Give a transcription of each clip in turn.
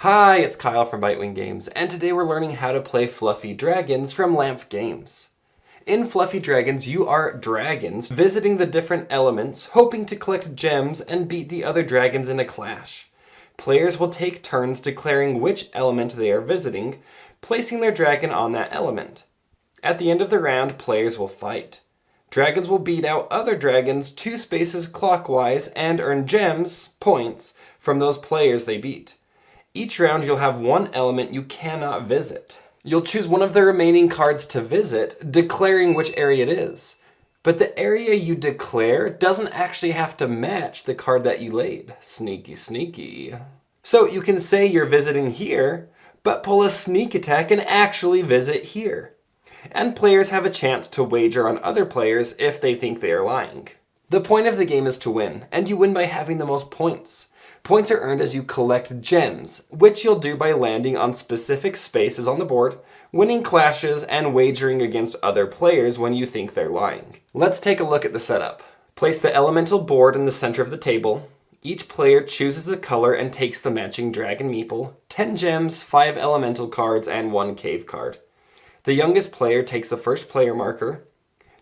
Hi, it's Kyle from Bitewing Games, and today we're learning how to play Fluffy Dragons from Lamp Games. In Fluffy Dragons, you are dragons visiting the different elements, hoping to collect gems and beat the other dragons in a clash. Players will take turns declaring which element they are visiting, placing their dragon on that element. At the end of the round, players will fight. Dragons will beat out other dragons 2 spaces clockwise and earn gems, points, from those players they beat. Each round you'll have one element you cannot visit. You'll choose one of the remaining cards to visit, declaring which area it is. But the area you declare doesn't actually have to match the card that you laid. Sneaky, sneaky. So you can say you're visiting here, but pull a sneak attack and actually visit here. And players have a chance to wager on other players if they think they are lying. The point of the game is to win, and you win by having the most points. Points are earned as you collect gems, which you'll do by landing on specific spaces on the board, winning clashes, and wagering against other players when you think they're lying. Let's take a look at the setup. Place the elemental board in the center of the table. Each player chooses a color and takes the matching dragon meeple, 10 gems, 5 elemental cards, and 1 cave card. The youngest player takes the first player marker.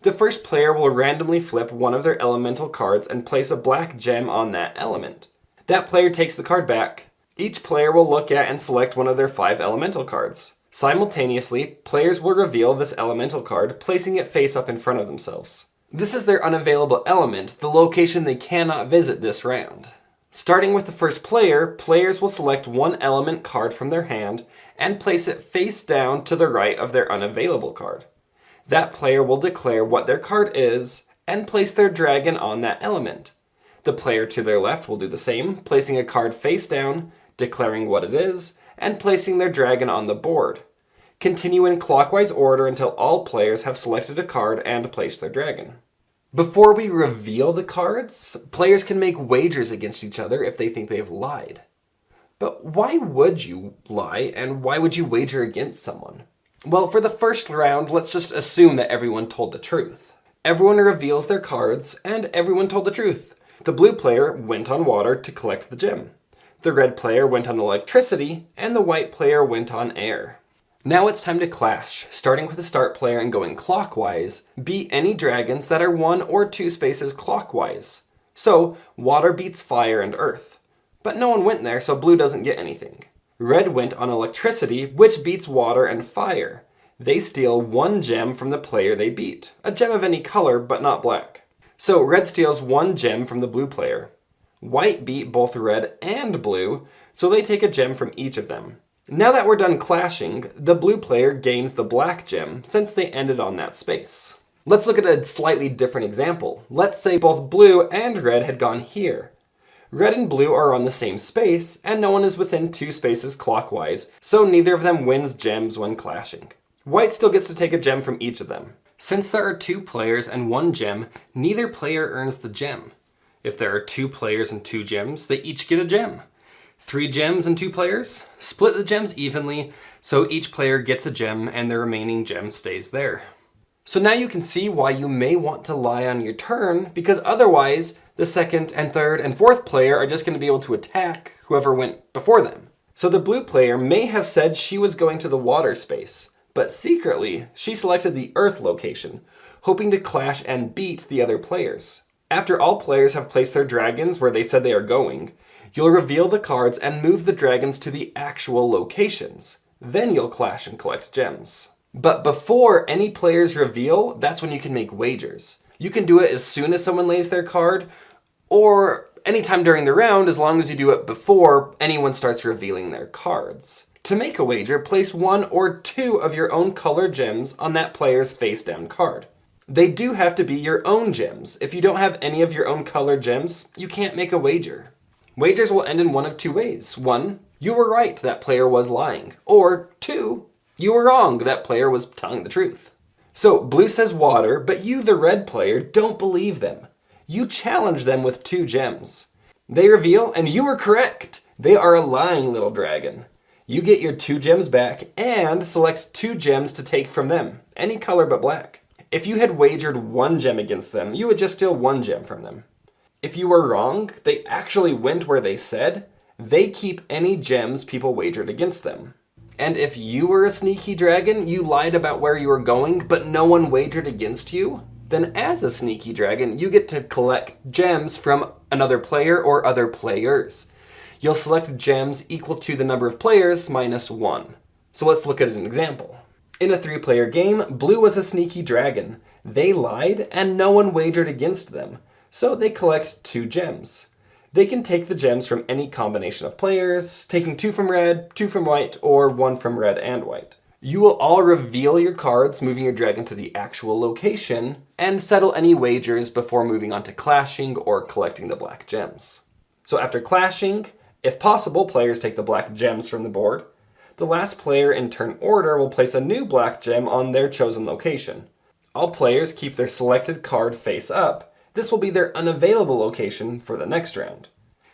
The first player will randomly flip one of their elemental cards and place a black gem on that element. That player takes the card back. Each player will look at and select one of their 5 elemental cards. Simultaneously, players will reveal this elemental card, placing it face up in front of themselves. This is their unavailable element, the location they cannot visit this round. Starting with the first player, players will select one element card from their hand and place it face down to the right of their unavailable card. That player will declare what their card is and place their dragon on that element. The player to their left will do the same, placing a card face down, declaring what it is, and placing their dragon on the board. Continue in clockwise order until all players have selected a card and placed their dragon. Before we reveal the cards, players can make wagers against each other if they think they have lied. But why would you lie, and why would you wager against someone? Well, for the first round, let's just assume that everyone told the truth. Everyone reveals their cards, and everyone told the truth. The blue player went on water to collect the gem. The red player went on electricity, and the white player went on air. Now it's time to clash, starting with the start player and going clockwise. Beat any dragons that are 1 or 2 spaces clockwise. So, water beats fire and earth. But no one went there, so blue doesn't get anything. Red went on electricity, which beats water and fire. They steal 1 gem from the player they beat. A gem of any color, but not black. So red steals 1 gem from the blue player. White beat both red and blue, so they take a gem from each of them. Now that we're done clashing, the blue player gains the black gem since they ended on that space. Let's look at a slightly different example. Let's say both blue and red had gone here. Red and blue are on the same space, and no one is within 2 spaces clockwise, so neither of them wins gems when clashing. White still gets to take a gem from each of them. Since there are 2 players and 1 gem, neither player earns the gem. If there are 2 players and 2 gems, they each get a gem. 3 gems and 2 players? Split the gems evenly, so each player gets a gem and the remaining gem stays there. So now you can see why you may want to lie on your turn, because otherwise the second and third and fourth player are just going to be able to attack whoever went before them. So the blue player may have said she was going to the water space, but secretly, she selected the Earth location, hoping to clash and beat the other players. After all players have placed their dragons where they said they are going, you'll reveal the cards and move the dragons to the actual locations. Then you'll clash and collect gems. But before any players reveal, that's when you can make wagers. You can do it as soon as someone lays their card, or anytime during the round, as long as you do it before anyone starts revealing their cards. To make a wager, place 1 or 2 of your own color gems on that player's face-down card. They do have to be your own gems. If you don't have any of your own color gems, you can't make a wager. Wagers will end in one of 2 ways. 1, you were right, that player was lying. Or 2, you were wrong, that player was telling the truth. So, blue says water, but you, the red player, don't believe them. You challenge them with 2 gems. They reveal, and you were correct. They are a lying little dragon. You get your 2 gems back and select 2 gems to take from them, any color but black. If you had wagered 1 gem against them, you would just steal 1 gem from them. If you were wrong, they actually went where they said, They keep any gems people wagered against them. And if you were a sneaky dragon, you lied about where you were going, but no one wagered against you, then as a sneaky dragon, you get to collect gems from another player or other players. You'll select gems equal to the number of players minus 1. So let's look at an example. In a 3-player game, Blue was a sneaky dragon. They lied, and no one wagered against them, so they collect 2 gems. They can take the gems from any combination of players, taking 2 from red, 2 from white, or 1 from red and white. You will all reveal your cards, moving your dragon to the actual location, and settle any wagers before moving on to clashing or collecting the black gems. So after clashing, if possible, players take the black gems from the board. The last player in turn order will place a new black gem on their chosen location. All players keep their selected card face up. This will be their unavailable location for the next round.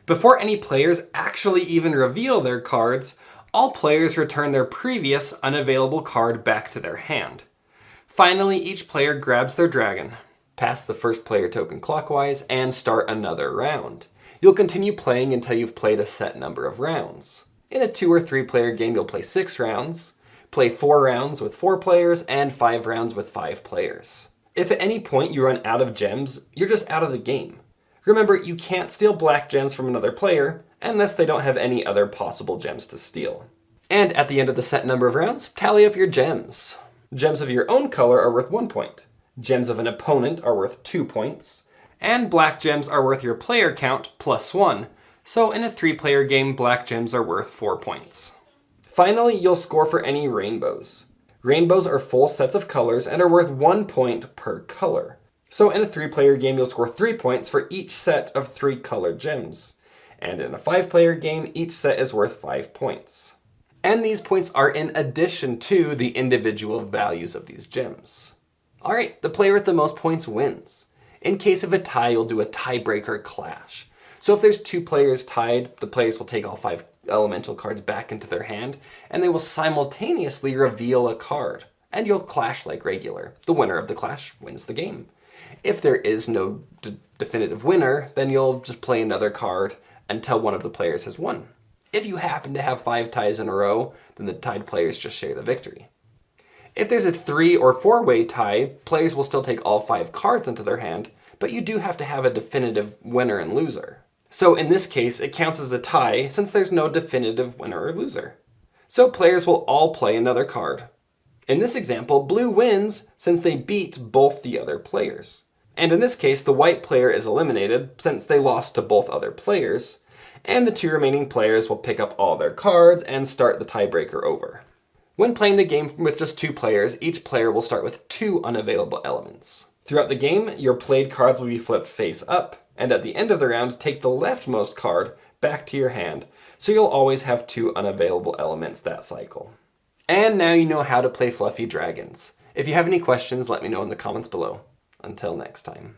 Before any players actually even reveal their cards, all players return their previous unavailable card back to their hand. Finally, each player grabs their dragon, pass the first player token clockwise, and start another round. You'll continue playing until you've played a set number of rounds. In a 2 or 3 player game, you'll play 6 rounds, play 4 rounds with 4 players, and 5 rounds with 5 players. If at any point you run out of gems, you're just out of the game. Remember, you can't steal black gems from another player unless they don't have any other possible gems to steal. And at the end of the set number of rounds, tally up your gems. Gems of your own color are worth 1 point. Gems of an opponent are worth 2 points. And black gems are worth your player count plus 1. So in a 3-player game, black gems are worth 4 points. Finally, you'll score for any rainbows. Rainbows are full sets of colors and are worth 1 point per color. So in a 3-player game, you'll score 3 points for each set of 3 colored gems. And in a 5-player game, each set is worth 5 points. And these points are in addition to the individual values of these gems. Alright, the player with the most points wins. In case of a tie, you'll do a tiebreaker clash. So if there's 2 players tied, the players will take all 5 elemental cards back into their hand, and they will simultaneously reveal a card. And you'll clash like regular. The winner of the clash wins the game. If there is no definitive winner, then you'll just play another card until one of the players has won. If you happen to have 5 ties in a row, then the tied players just share the victory. If there's a 3 or 4-way tie, players will still take all 5 cards into their hand, but you do have to have a definitive winner and loser. So in this case, it counts as a tie since there's no definitive winner or loser. So players will all play another card. In this example, blue wins since they beat both the other players. And in this case, the white player is eliminated since they lost to both other players, and the 2 remaining players will pick up all their cards and start the tiebreaker over. When playing the game with just 2 players, each player will start with 2 unavailable elements. Throughout the game, your played cards will be flipped face up, and at the end of the round, take the leftmost card back to your hand, so you'll always have 2 unavailable elements that cycle. And now you know how to play fluffy dragons. If you have any questions, let me know in the comments below. Until next time.